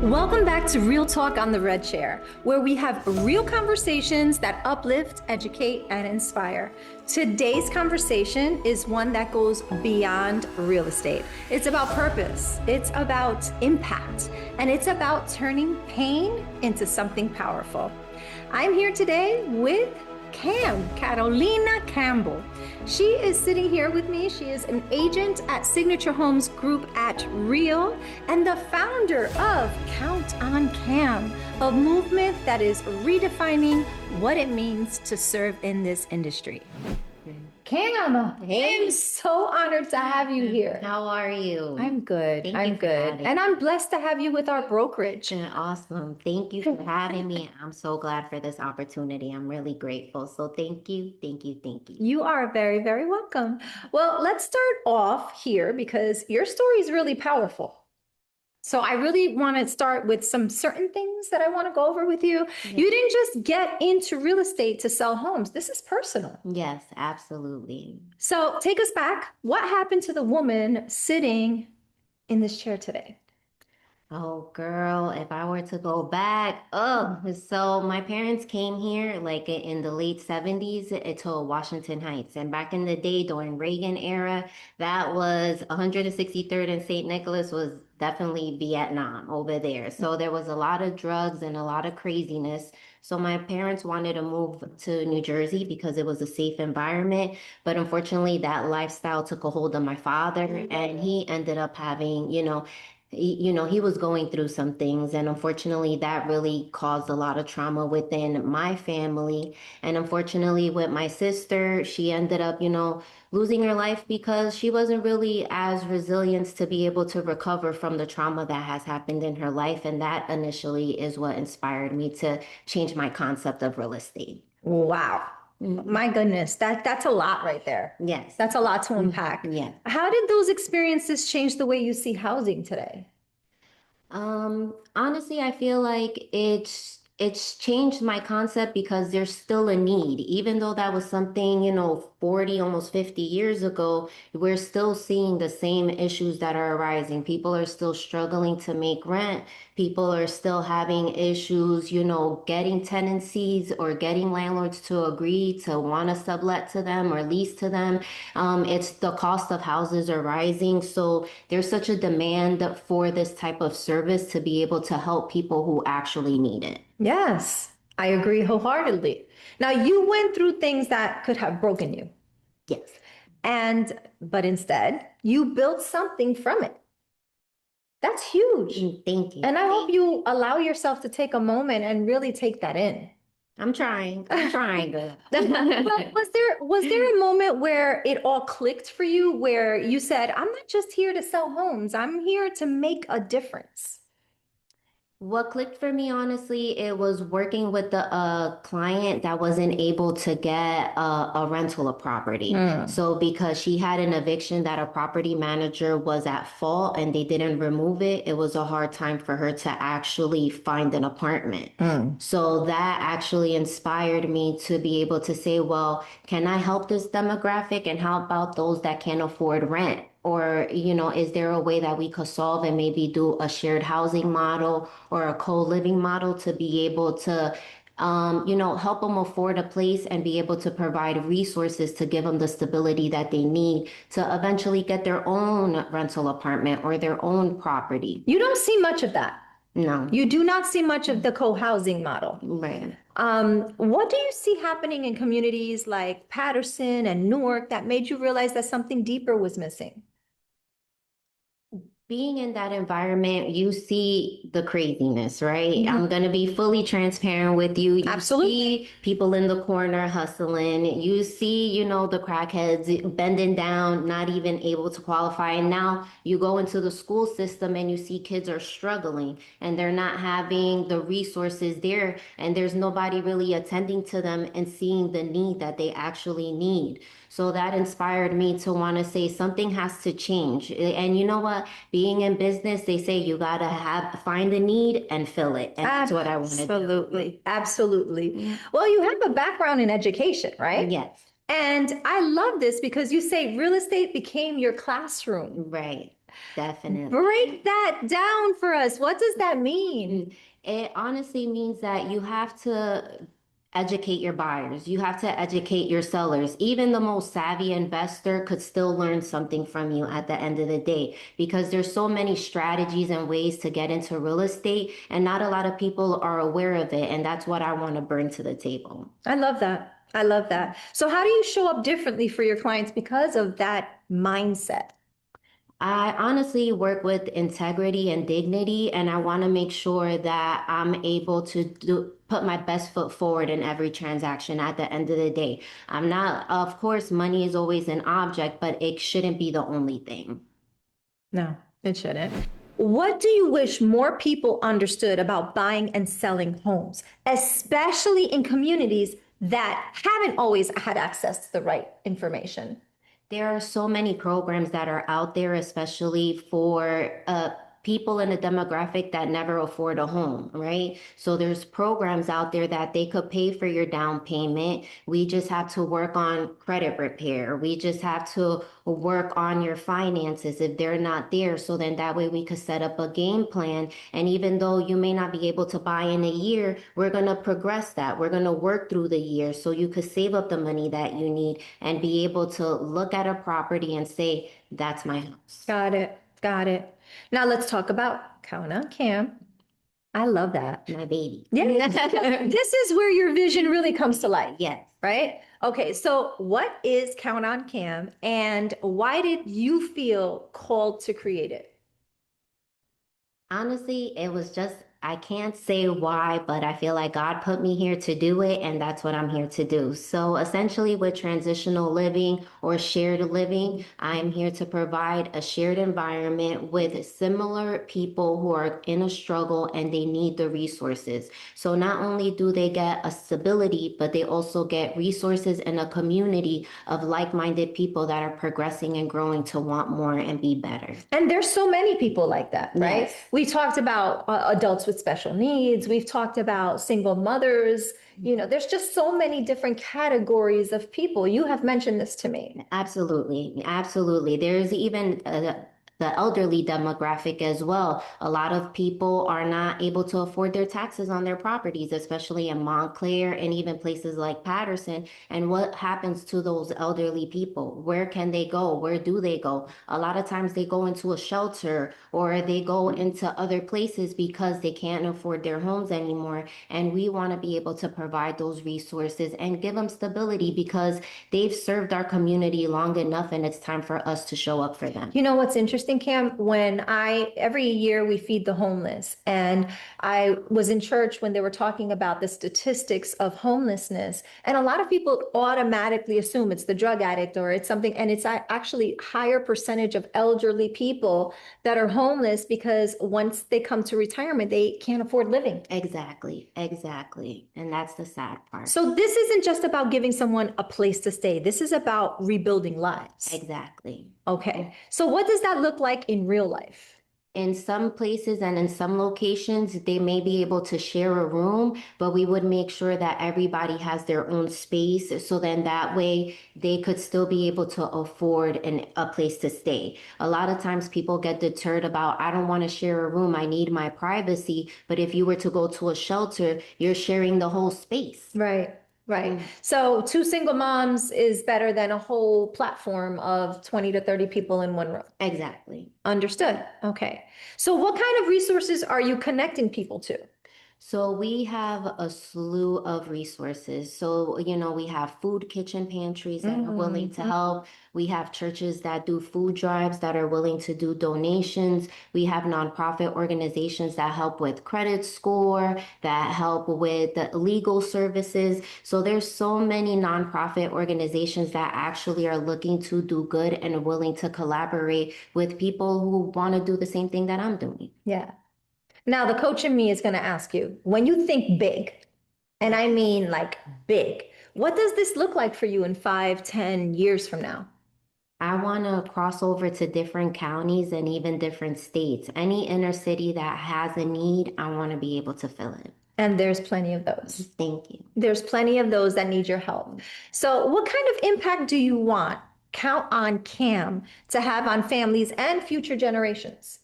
Welcome back to Real Talk on the Red Chair, where we have real conversations that uplift, educate, and inspire. Today's conversation is one that goes beyond real estate. It's about purpose, it's about impact, and it's about turning pain into something powerful. I'm here today with Carolina Campbell. She is sitting here with me. She is an agent at Signature Homes Group at Real and the founder of CountOnCam, a movement that is redefining what it means to serve in this industry. Cam, Hey. I'm so honored to have you here. How are you? I'm good. Thank I'm you for good. having And I'm blessed to have you with our brokerage. Awesome. Thank you for having me. I'm so glad for this opportunity. I'm really grateful. So thank you, thank you, thank you. You are very, very welcome. Well, let's start off here because your story is really powerful. So I really want to start with some certain things that I want to go over with you. Yeah. You didn't just get into real estate to sell homes. This is personal. Yes, absolutely. So take us back. What happened to the woman sitting in this chair today? Oh, girl, if I were to go back, so my parents came here like in the late 70s to Washington Heights. And back in the day during Reagan era, that was 163rd and St. Nicholas was definitely Vietnam over there. So there was a lot of drugs and a lot of craziness. So my parents wanted to move to New Jersey because it was a safe environment. But unfortunately, that lifestyle took a hold of my father and he ended up having, he was going through some things, and unfortunately that really caused a lot of trauma within my family. And unfortunately with my sister, she ended up losing her life because she wasn't really as resilient to be able to recover from the trauma that has happened in her life. And that initially is what inspired me to change my concept of real estate. Wow. My goodness, that's a lot right there. Yes. That's a lot to unpack. Yeah. How did those experiences change the way you see housing today? Honestly, I feel like it's changed my concept because there's still a need. Even though that was something, 40, almost 50 years ago, we're still seeing the same issues that are arising. People are still struggling to make rent. People are still having issues, getting tenancies or getting landlords to agree to want to sublet to them or lease to them. It's the cost of houses are rising. So there's such a demand for this type of service to be able to help people who actually need it. Yes, I agree wholeheartedly. Now, you went through things that could have broken you. Yes. But instead, you built something from it. That's huge. Thank you. And I hope you allow yourself to take a moment and really take that in. I'm trying. Good. But was there a moment where it all clicked for you, where you said, I'm not just here to sell homes, I'm here to make a difference? What clicked for me, honestly, it was working with the client that wasn't able to get a rental of property. So because she had an eviction that a property manager was at fault and they didn't remove it, it was a hard time for her to actually find an apartment. So that actually inspired me to be able to say, well, can I help this demographic and how about those that can't afford rent? Or, is there a way that we could solve and maybe do a shared housing model or a co-living model to be able to, help them afford a place and be able to provide resources to give them the stability that they need to eventually get their own rental apartment or their own property. You don't see much of that. No. You do not see much of the co-housing model. Right. What do you see happening in communities like Patterson and Newark that made you realize that something deeper was missing? Being in that environment, you see the craziness, right? I'm going to be fully transparent with you. You Absolutely. see people in the corner hustling. You see, the crackheads bending down, not even able to qualify. And now you go into the school system and you see kids are struggling and they're not having the resources there. And there's nobody really attending to them and seeing the need that they actually need. So that inspired me to want to say something has to change. And you know what? Being in business, they say you got to find a need and fill it. And that's what I want to do. Absolutely. Absolutely. Well, you have a background in education, right? Yes. And I love this because you say real estate became your classroom. Right. Definitely. Break that down for us. What does that mean? It honestly means that you have to educate your buyers. You have to educate your sellers. Even the most savvy investor could still learn something from you at the end of the day because there's so many strategies and ways to get into real estate and not a lot of people are aware of it. And that's what I want to bring to the table. I love that. I love that. So, how do you show up differently for your clients because of that mindset? I honestly work with integrity and dignity, and I want to make sure that I'm able to put my best foot forward in every transaction at the end of the day. I'm not, of course, money is always an object, but it shouldn't be the only thing. No, it shouldn't. What do you wish more people understood about buying and selling homes, especially in communities that haven't always had access to the right information? There are so many programs that are out there, especially for people in a demographic that never afford a home, right? So there's programs out there that they could pay for your down payment. We just have to work on credit repair. We just have to work on your finances if they're not there. So then that way we could set up a game plan. And even though you may not be able to buy in a year, we're going to progress that. We're going to work through the year so you could save up the money that you need and be able to look at a property and say, that's my house. Got it. Got it. Now let's talk about Count on Cam. I love that. My baby. Yeah. This is where your vision really comes to life. Yes. Right? Okay, so what is Count on Cam and why did you feel called to create it? Honestly, it was just, I can't say why, but I feel like God put me here to do it, and that's what I'm here to do. So essentially, with transitional living or shared living, I'm here to provide a shared environment with similar people who are in a struggle and they need the resources. So not only do they get a stability, but they also get resources and a community of like-minded people that are progressing and growing to want more and be better. And there's so many people like that, right? Yes. We talked about adults with special needs. We've talked about single mothers. You know, there's just so many different categories of people. You have mentioned this to me. Absolutely. Absolutely. There's even the elderly demographic as well. A lot of people are not able to afford their taxes on their properties, especially in Montclair and even places like Patterson. And what happens to those elderly people? Where can they go? Where do they go? A lot of times they go into a shelter or they go into other places because they can't afford their homes anymore. And we want to be able to provide those resources and give them stability because they've served our community long enough and it's time for us to show up for them. You know what's interesting, Cam? Every year we feed the homeless, and I was in church when they were talking about the statistics of homelessness, and a lot of people automatically assume it's the drug addict or it's something, and it's actually higher percentage of elderly people that are homeless because once they come to retirement, they can't afford living. Exactly, exactly. And that's the sad part. So this isn't just about giving someone a place to stay. This is about rebuilding lives. Exactly. Okay. So what does that look like in real life? In some places and in some locations, they may be able to share a room, but we would make sure that everybody has their own space. So then that way they could still be able to afford a place to stay. A lot of times people get deterred about, I don't want to share a room. I need my privacy. But if you were to go to a shelter, you're sharing the whole space. Right. Right. So two single moms is better than a whole platform of 20 to 30 people in one room. Exactly. Understood. Okay. So what kind of resources are you connecting people to? So we have a slew of resources. So, we have food kitchen pantries that are willing to help. We have churches that do food drives that are willing to do donations. We have nonprofit organizations that help with credit score, that help with the legal services. So there's so many nonprofit organizations that actually are looking to do good and willing to collaborate with people who want to do the same thing that I'm doing. Yeah. Now, the coach in me is going to ask you, when you think big, and I mean like big, what does this look like for you in 5, 10 years from now? I want to cross over to different counties and even different states. Any inner city that has a need, I want to be able to fill it. And there's plenty of those. Thank you. There's plenty of those that need your help. So what kind of impact do you want count on Cam to have on families and future generations?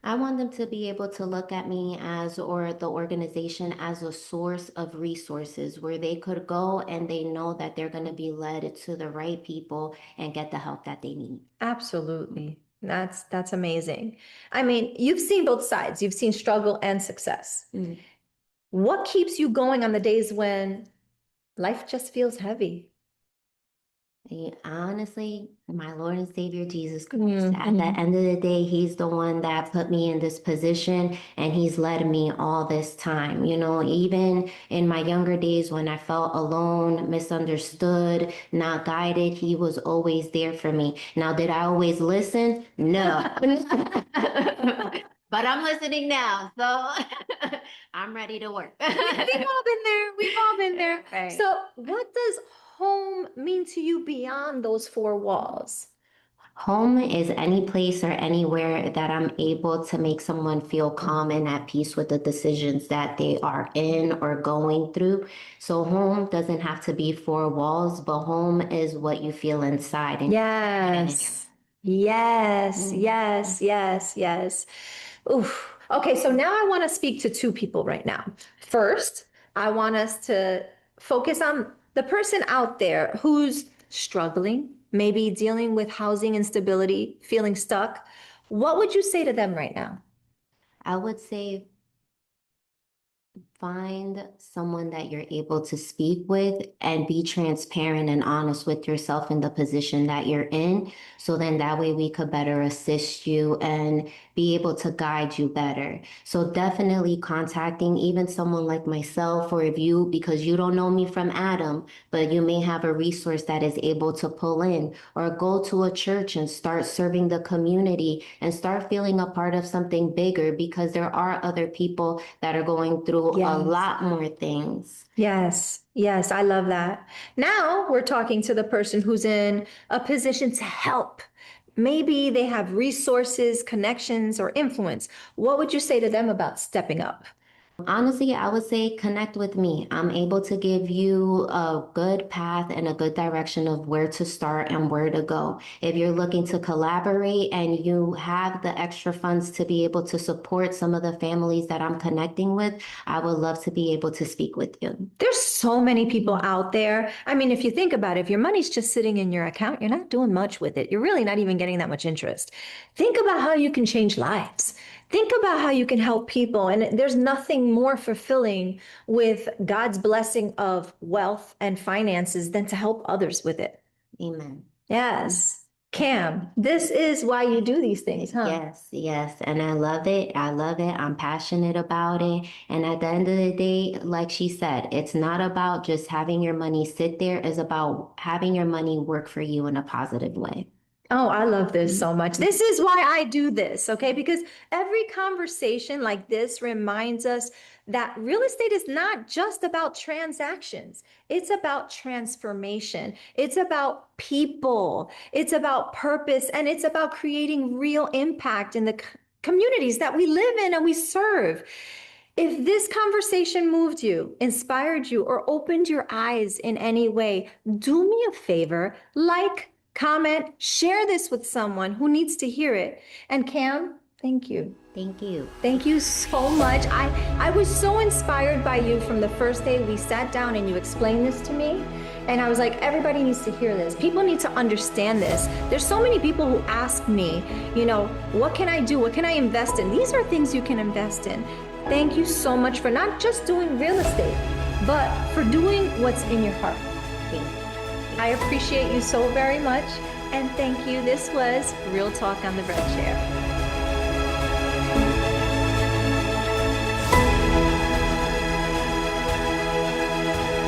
I want them to be able to look at me as, or the organization as a source of resources where they could go and they know that they're going to be led to the right people and get the help that they need. Absolutely. That's amazing. I mean, you've seen both sides. You've seen struggle and success. Mm. What keeps you going on the days when life just feels heavy? Honestly, my Lord and Savior Jesus Christ. Mhm. At the end of the day, He's the one that put me in this position and He's led me all this time. You know, even in my younger days when I felt alone, misunderstood, not guided, He was always there for me. Now, did I always listen? No. But I'm listening now, so I'm ready to work. We've all been there. We've all been there. Right. So, what does home mean to you beyond those four walls? Home is any place or anywhere that I'm able to make someone feel calm and at peace with the decisions that they are in or going through. So home doesn't have to be four walls, but home is what you feel inside. And Yes. Yes, yes, yes, yes. Oof. Okay, so now I want to speak to two people right now. First, I want us to focus on the person out there who's struggling, maybe dealing with housing instability, feeling stuck. What would you say to them right now? I would say find someone that you're able to speak with and be transparent and honest with yourself in the position that you're in. So then that way we could better assist you and be able to guide you better. So definitely contacting even someone like myself or if you, because you don't know me from Adam, but you may have a resource that is able to pull in or go to a church and start serving the community and start feeling a part of something bigger because there are other people that are going through a lot more things. Yes, yes, I love that. Now we're talking to the person who's in a position to help. Maybe they have resources, connections, or influence. What would you say to them about stepping up? Honestly, I would say connect with me. I'm able to give you a good path and a good direction of where to start and where to go. If you're looking to collaborate and you have the extra funds to be able to support some of the families that I'm connecting with, I would love to be able to speak with you. There's so many people out there. I mean, if you think about it, if your money's just sitting in your account, you're not doing much with it. You're really not even getting that much interest. Think about how you can change lives. Think about how you can help people. And there's nothing more fulfilling with God's blessing of wealth and finances than to help others with it. Amen. Yes. Cam, this is why you do these things, huh? Yes, yes. And I love it. I love it. I'm passionate about it. And at the end of the day, like she said, it's not about just having your money sit there. It's about having your money work for you in a positive way. Oh, I love this so much. This is why I do this, okay? Because every conversation like this reminds us that real estate is not just about transactions. It's about transformation. It's about people. It's about purpose. And it's about creating real impact in the communities that we live in and we serve. If this conversation moved you, inspired you, or opened your eyes in any way, do me a favor, like, comment, share this with someone who needs to hear it. And Cam, thank you. Thank you. Thank you so much. I was so inspired by you from the first day we sat down and you explained this to me. And I was like, everybody needs to hear this. People need to understand this. There's so many people who ask me, you know, what can I do? What can I invest in? These are things you can invest in. Thank you so much for not just doing real estate, but for doing what's in your heart. Thank you. I appreciate you so very much. And thank you. This was Real Talk on the Red Chair.